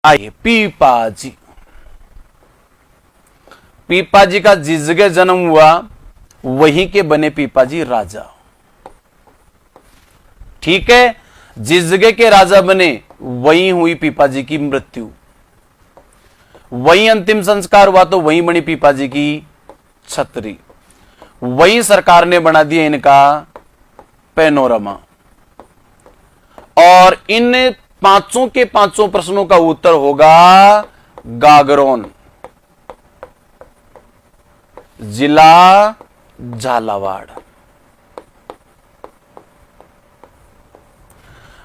आइए, पीपाजी। पीपाजी का जिस जगह जन्म हुआ वहीं के बने पीपाजी राजा। ठीक है, जिस जगह के राजा बने वहीं हुई पीपाजी की मृत्यु, वहीं अंतिम संस्कार हुआ तो वहीं बनी पीपाजी की छतरी, वहीं सरकार ने बना दिया इनका पैनोरमा। और इन पांचों के पांचों प्रश्नों का उत्तर होगा गागरोन, जिला झालावाड़।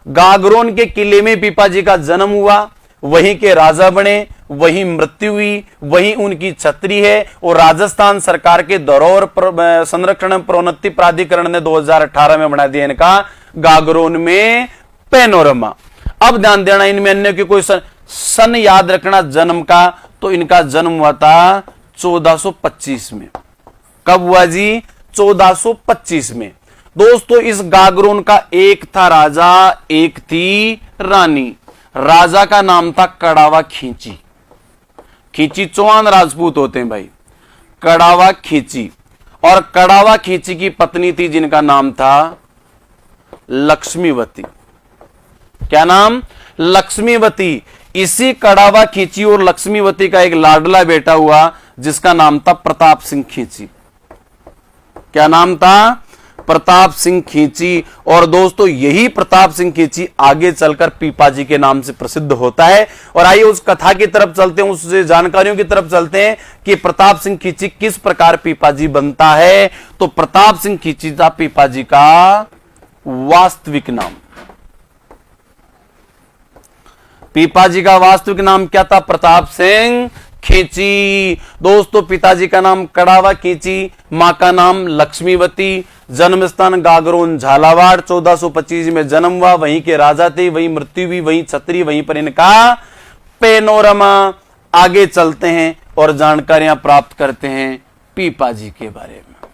गागरोन के किले में पीपाजी का जन्म हुआ, वहीं के राजा बने, वहीं मृत्यु हुई, वहीं उनकी छतरी है। और राजस्थान सरकार के धरोहर संरक्षण प्रोन्नति प्राधिकरण ने 2018 में बना दिया इनका गागरोन में पैनोरमा। अब ध्यान देना, इनमें अन्य की कोई सन याद रखना जन्म का, तो इनका जन्म हुआ था 1425 में। कब हुआ जी? 1425 में। दोस्तों, इस गागरोन का एक था राजा, एक थी रानी। राजा का नाम था कड़ावा खींची। खींची चौहान राजपूत होते हैं भाई, कड़ावा खींची। और कड़ावा खींची की पत्नी थी जिनका नाम था लक्ष्मीवती। क्या नाम? लक्ष्मीवती। इसी कड़ावा खींची और लक्ष्मीवती का एक लाडला बेटा हुआ जिसका नाम था प्रताप सिंह खींची। क्या नाम था? प्रताप सिंह खींची। और दोस्तों, यही प्रताप सिंह खींची आगे चलकर पीपाजी के नाम से प्रसिद्ध होता है। और आइए उस कथा की तरफ चलते हैं, उस जानकारियों की तरफ चलते हैं कि प्रताप सिंह खींची किस प्रकार पीपाजी बनता है। तो प्रताप सिंह खींची था पीपाजी का वास्तविक नाम। पीपाजी का वास्तविक नाम क्या था? प्रताप सिंह खींची। दोस्तों, पिताजी का नाम कड़ावा खींची, मां का नाम लक्ष्मीवती, जन्म स्थान गागरोन झालावाड़, 1425 में जन्म हुआ, वहीं के राजा थे, वहीं मृत्यु हुई, वहीं छतरी, वहीं पर इनका पैनोरमा। आगे चलते हैं और जानकारियां प्राप्त करते हैं पीपाजी के बारे में।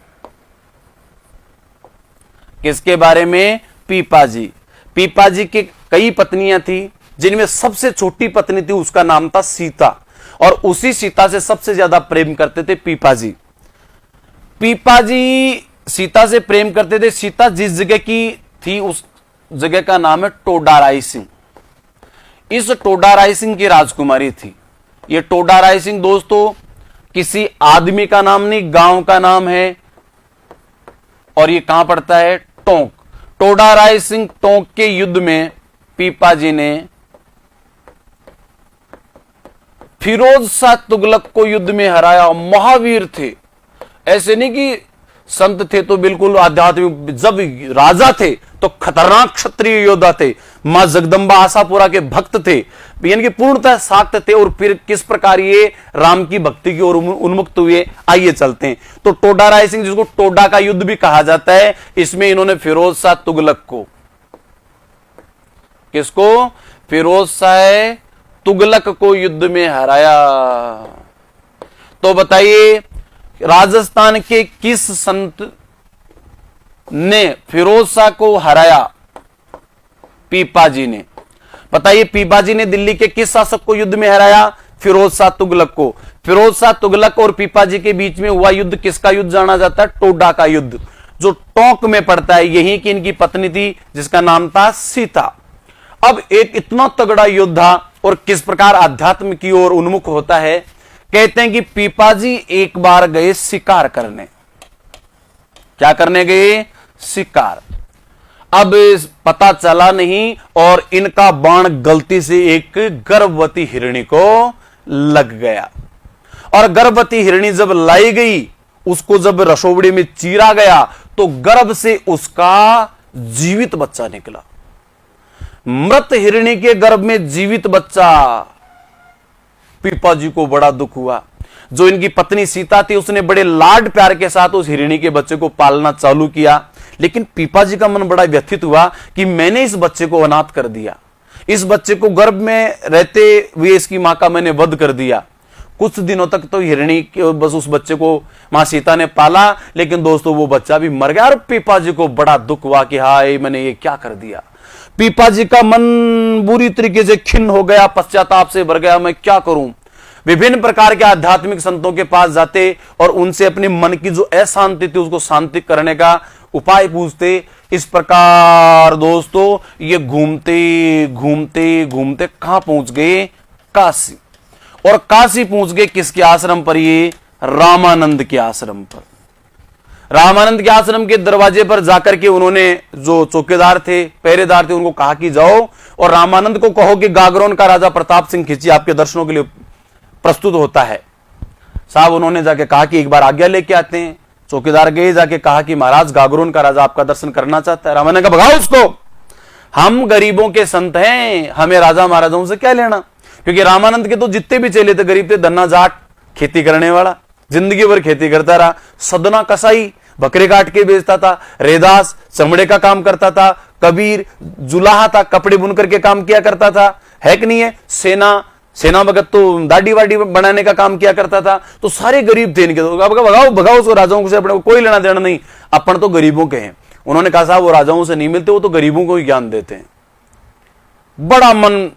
किसके बारे में? पीपाजी। पीपाजी की कई पत्नियां थी, जिनमें सबसे छोटी पत्नी थी उसका नाम था सीता, और उसी सीता से सबसे ज्यादा प्रेम करते थे पीपाजी। पीपाजी सीता से प्रेम करते थे। सीता जिस जगह की थी उस जगह का नाम है टोडा राय सिंह। इस टोडा राय सिंह की राजकुमारी थी। यह टोडा राय सिंह दोस्तों किसी आदमी का नाम नहीं, गांव का नाम है। और यह कहां पड़ता है? टोंक। टोडा राय सिंह टोंक के युद्ध में पीपाजी ने फिरोज शाह तुगलक को युद्ध में हराया। महावीर थे, ऐसे नहीं कि संत थे तो बिल्कुल आध्यात्मिक, जब राजा थे तो खतरनाक क्षत्रिय योद्धा थे। मां जगदंबा आशापुरा के भक्त थे, यानी कि पूर्णतः शाक्त थे। और फिर किस प्रकार ये राम की भक्ति की ओर उन्मुक्त हुए, आइए चलते हैं। तो टोडा राय सिंह, जिसको टोडा का युद्ध भी कहा जाता है, इसमें इन्होंने फिरोज शाह तुगलक को, किसको? फिरोज शाह तुगलक को युद्ध में हराया। तो बताइए, राजस्थान के किस संत ने फिरोज शाह को हराया? पीपाजी ने। बताइए, पीपाजी ने दिल्ली के किस शासक को युद्ध में हराया? फिरोज शाह तुगलक को। फिरोज शाह तुगलक और पीपाजी के बीच में हुआ युद्ध किसका युद्ध जाना जाता है? टोडा का युद्ध, जो टोंक में पड़ता है। यही की इनकी पत्नी थी जिसका नाम था सीता। अब एक इतना तगड़ा योद्धा और किस प्रकार अध्यात्म की ओर उन्मुख होता है। कहते हैं कि पीपाजी एक बार गए शिकार करने। क्या करने गए? शिकार। अब पता चला नहीं और इनका बाण गलती से एक गर्भवती हिरणी को लग गया। और गर्भवती हिरणी जब लाई गई, उसको जब रसोवड़ी में चीरा गया तो गर्भ से उसका जीवित बच्चा निकला। मृत हिरणी के गर्भ में जीवित बच्चा। पीपाजी को बड़ा दुख हुआ। जो इनकी पत्नी सीता थी उसने बड़े लाड प्यार के साथ उस हिरणी के बच्चे को पालना चालू किया। लेकिन पीपाजी का मन बड़ा व्यथित हुआ कि मैंने इस बच्चे को अनाथ कर दिया, इस बच्चे को गर्भ में रहते हुए इसकी मां का मैंने वध कर दिया। कुछ दिनों तक तो हिरणी बस उस बच्चे को मां सीता ने पाला, लेकिन दोस्तों वो बच्चा भी मर गया। और पीपाजी को बड़ा दुख हुआ कि हाय मैंने ये क्या कर दिया। पीपा जी का मन बुरी तरीके से खिन्न हो गया, पश्चाताप से भर गया, मैं क्या करूं। विभिन्न प्रकार के आध्यात्मिक संतों के पास जाते और उनसे अपने मन की जो अशांति थी उसको शांति करने का उपाय पूछते। इस प्रकार दोस्तों ये घूमते घूमते घूमते कहां पहुंच गए? काशी। और काशी पहुंच गए किसके आश्रम पर? ये रामानंद के आश्रम पर। रामानंद के आश्रम के दरवाजे पर जाकर के उन्होंने जो चौकीदार थे, पहरेदार थे, उनको कहा कि जाओ और रामानंद को कहो कि गागरोन का राजा प्रताप सिंह खिची आपके दर्शनों के लिए प्रस्तुत होता है। साहब उन्होंने जाके कहा कि एक बार आज्ञा लेके आते हैं। चौकीदार गए, जाके कहा कि महाराज गागरोन का राजा आपका दर्शन करना चाहता है। रामानंद का भगाओ उसको, हम गरीबों के संत हैं, हमें राजा महाराजाओं से क्या लेना। क्योंकि रामानंद के तो जितने भी चेले थे गरीब थे, धन्ना जाट खेती करने वाला, जिंदगी भर खेती करता रहा। सदना कसाई बकरे काट के बेचता था, रेदास चमड़े का काम करता था, कबीर जुलाहा था, कपड़े बुन करके काम किया करता था, है कि नहीं है। सेना भगत तो दाढ़ी वाड़ी बनाने का काम किया करता था। तो सारे गरीब थे इनके। तो भगाओ भगाओ उसको, राजाओं से अपने को कोई लेना देना नहीं, अपन तो गरीबों के हैं। उन्होंने कहा साहब वो राजाओं से नहीं मिलते, वो तो गरीबों को ही ज्ञान देते हैं। बड़ा मन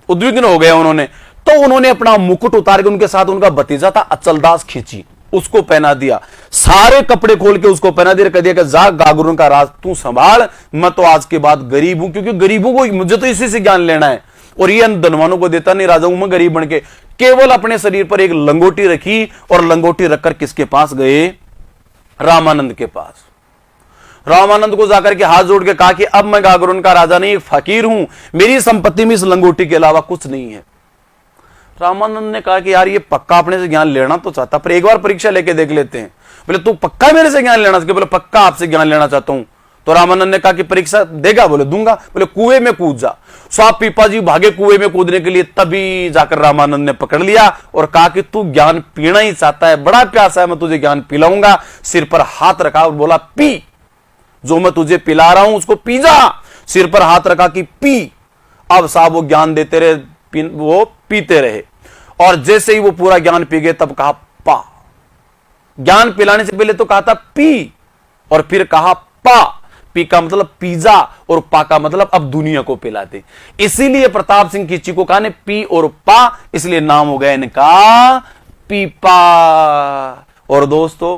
उद्विग्न हो गया उन्होंने। तो उन्होंने अपना मुकुट उतार के, उनके साथ उनका भतीजा था अचलदास खींची, उसको पहना दिया, सारे कपड़े खोल के उसको पहना दिया, कह दिया कि जा गागरोन का राज तू संभाल, मैं तो आज के बाद गरीब हूं। क्योंकि गरीबों को, मुझे तो इसी से ज्ञान लेना है। और ये धनवानों को देता नहीं, राजाओं में गरीब बन के केवल अपने शरीर पर एक लंगोटी रखी और लंगोटी रखकर किसके पास गए? रामानंद के पास। रामानंद को जाकर के हाथ जोड़ के कहा कि अब मैं गागरोन का राजा नहीं, एक फकीर हूं, मेरी संपत्ति में इस लंगोटी के अलावा कुछ नहीं है। रामानंद ने कहा कि यार ये पक्का अपने से ज्ञान लेना तो चाहता, पर एक बार परीक्षा लेके देख लेते हैं। बोले तू पक्का मेरे से ज्ञान लेना? बोले पक्का आपसे ज्ञान लेना चाहता हूं। तो रामानंद ने कहा कि परीक्षा देगा? बोले दूंगा। बोले कुएं में कूद जा। साहब पीपा जी भागे कुएं में कूदने के लिए, तभी जाकर रामानंद ने पकड़ लिया और कहा कि तू ज्ञान पीना ही चाहता है, बड़ा प्यासा है, मैं तुझे ज्ञान पिलाऊंगा। सिर पर हाथ रखा और बोला पी, जो मैं तुझे पिला रहा हूं उसको पी जा। सिर पर हाथ रखा कि पी। अब साहब वो ज्ञान देते रहे, वो पीते रहे। और जैसे ही वो पूरा ज्ञान पी गए तब कहा पा। ज्ञान पिलाने से पहले तो कहा था पी और फिर कहा पा। पी का मतलब पिज्जा और पा का मतलब अब दुनिया को पिलाते। इसीलिए प्रताप सिंह खींची को कहा ने पी और पा, इसलिए नाम हो गया इनका पीपा। और दोस्तों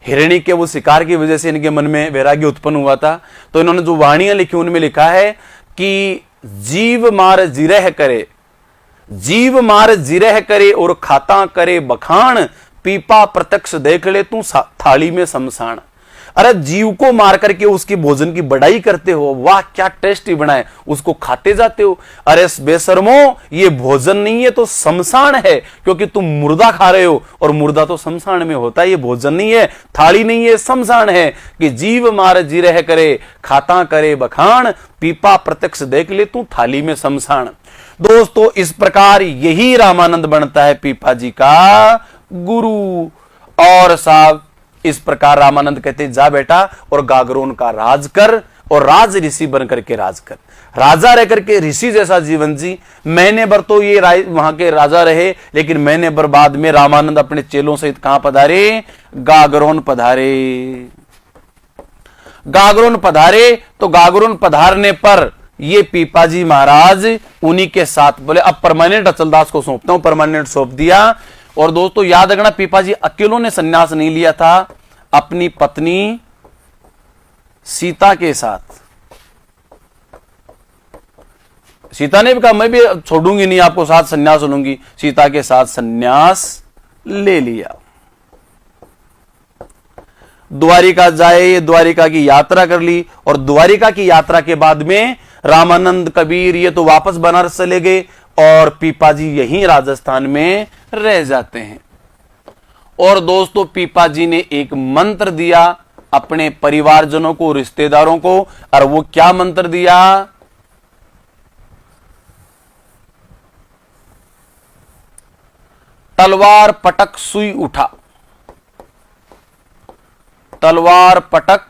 हिरणी के वो शिकार की वजह से इनके मन में वैराग्य उत्पन्न हुआ था। तो इन्होंने जो वाणियां लिखी उनमें लिखा है कि जीव मार जिरह करे, जीव मार जिरह करे और खाता करे बखान, पीपा प्रत्यक्ष देख ले तू थाली में शमशान। अरे जीव को मार करके उसकी भोजन की बढ़ाई करते हो, वाह क्या टेस्टी बनाए, उसको खाते जाते हो। अरे बेशर्मो ये भोजन नहीं है तो शमशान है, क्योंकि तुम मुर्दा खा रहे हो और मुर्दा तो शमशान में होता है, ये भोजन नहीं है, थाली नहीं है, शमशान है। कि जीव मार जिरह करे, खाता करे बखान, पीपा प्रत्यक्ष देख ले तू थाली में शमशान। दोस्तों इस प्रकार यही रामानंद बनता है पीपा जी का गुरु। और साहब इस प्रकार रामानंद कहते जा बेटा और गागरोन का राज कर और राज ऋषि बन करके राज कर, राजा रह करके ऋषि जैसा जीवन जी। महीने भर तो ये वहां के राजा रहे, लेकिन महीने भर बाद में रामानंद अपने चेलों सहित कहां पधारे? गागरोन पधारे। गागरोन पधारे तो गागरोन पधारने पर ये पीपाजी महाराज उन्हीं के साथ बोले अब परमानेंट अचलदास को सौंपता हूं, परमानेंट सौंप दिया। और दोस्तों याद रखना पीपाजी अकेलों ने सन्यास नहीं लिया था, अपनी पत्नी सीता के साथ। सीता ने भी कहा मैं भी छोड़ूंगी नहीं आपको, साथ सन्यास लूंगी। सीता के साथ सन्यास ले लिया। द्वारिका जाए, द्वारिका की यात्रा कर ली। और द्वारिका की यात्रा के बाद में रामानंद कबीर ये तो वापस बनारस चले गए और पीपाजी यहीं राजस्थान में रह जाते हैं। और दोस्तों पीपाजी ने एक मंत्र दिया अपने परिवारजनों को, रिश्तेदारों को, और वो क्या मंत्र दिया? तलवार पटक सुई उठा, तलवार पटक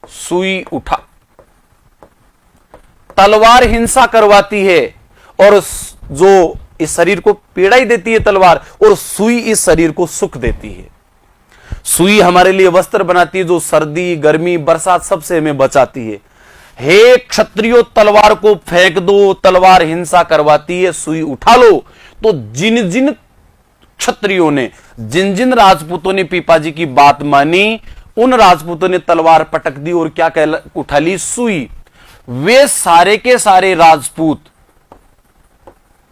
सुई उठा। तलवार हिंसा करवाती है और जो इस शरीर को पीड़ा ही देती है तलवार, और सुई इस शरीर को सुख देती है। सुई हमारे लिए वस्त्र बनाती है जो सर्दी, गर्मी, बरसात सबसे हमें बचाती है। हे क्षत्रियो तलवार को फेंक दो, तलवार हिंसा करवाती है, सुई उठा लो। तो जिन जिन क्षत्रियों ने, जिन जिन राजपूतों ने पीपाजी की बात मानी, उन राजपूतों ने तलवार पटक दी और क्या उठा ली? सुई। वे सारे के सारे राजपूत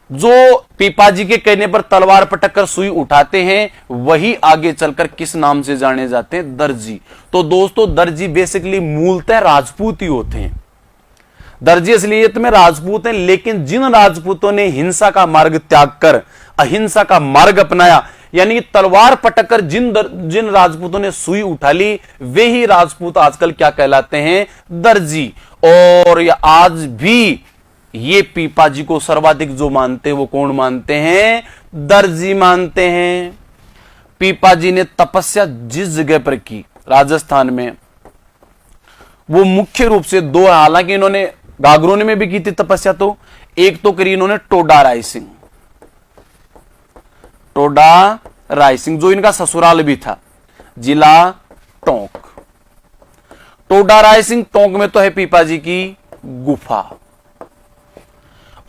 जो पीपाजी के कहने पर तलवार पटककर सुई उठाते हैं, वही आगे चलकर किस नाम से जाने जाते हैं? दर्जी। तो दोस्तों, दर्जी बेसिकली मूलतः राजपूत ही होते हैं। दर्जी असलियत में राजपूत हैं, लेकिन जिन राजपूतों ने हिंसा का मार्ग त्याग कर अहिंसा का मार्ग अपनाया, यानी तलवार पटककर जिन राजपूतों ने सुई उठा ली, वे ही राजपूत आजकल क्या कहलाते हैं? दर्जी। और ये आज भी ये पीपाजी को सर्वाधिक जो मानते हैं, वो कौन मानते हैं? दर्जी मानते हैं। पीपाजी ने तपस्या जिस जगह पर की राजस्थान में, वो मुख्य रूप से दो, हालांकि इन्होंने गागरोनी में भी की थी तपस्या, तो एक तो करी इन्होंने टोडा रायसिंह, टोडा रायसिंह जो इनका ससुराल भी था, जिला टोंक। टोडा रायसिंह टोंक में तो है पीपाजी की गुफा।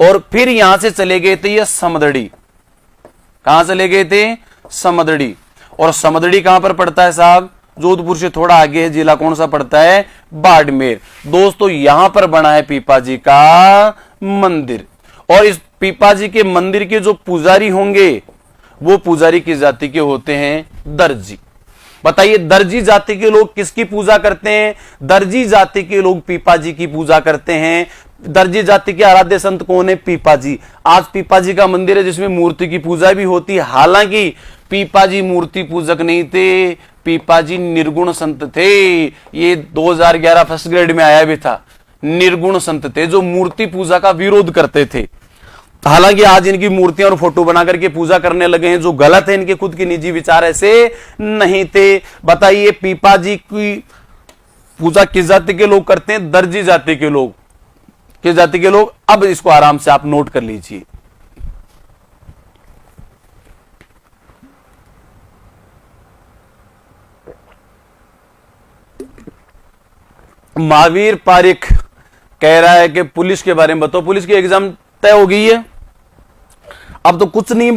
और फिर यहां से चले गए थे ये समदड़ी। कहां चले गए थे? समदड़ी। और समदड़ी कहां पर पड़ता है साहब? जोधपुर से थोड़ा आगे है। जिला कौन सा पड़ता है? बाड़मेर। दोस्तों, यहां पर बना है पीपाजी का मंदिर। और इस पीपाजी के मंदिर के जो पुजारी होंगे, वो पुजारी की जाति के होते हैं दर्जी। बताइए, दर्जी जाति के लोग किसकी पूजा करते हैं? दर्जी जाति के लोग पीपाजी की पूजा करते हैं। दर्जी जाति के आराध्य संत कौन है? पीपाजी। आज पीपाजी का मंदिर है जिसमें मूर्ति की पूजा भी होती है। हालांकि पीपाजी मूर्ति पूजक नहीं थे, पीपाजी निर्गुण संत थे। ये 2011 फर्स्ट ग्रेड में आया भी था। निर्गुण संत थे जो मूर्ति पूजा का विरोध करते थे। हालांकि आज इनकी मूर्तियां और फोटो बना करके पूजा करने लगे हैं, जो गलत है। इनके खुद के निजी विचार ऐसे नहीं थे। बताइए, पीपाजी की पूजा किस जाति के लोग करते हैं? दर्जी जाति के लोग। किस जाति के लोग? अब इसको आराम से आप नोट कर लीजिए। महावीर पारिक कह रहा है कि पुलिस के बारे में बताओ। पुलिस की एग्जाम तय हो गई है, अब तो कुछ नहीं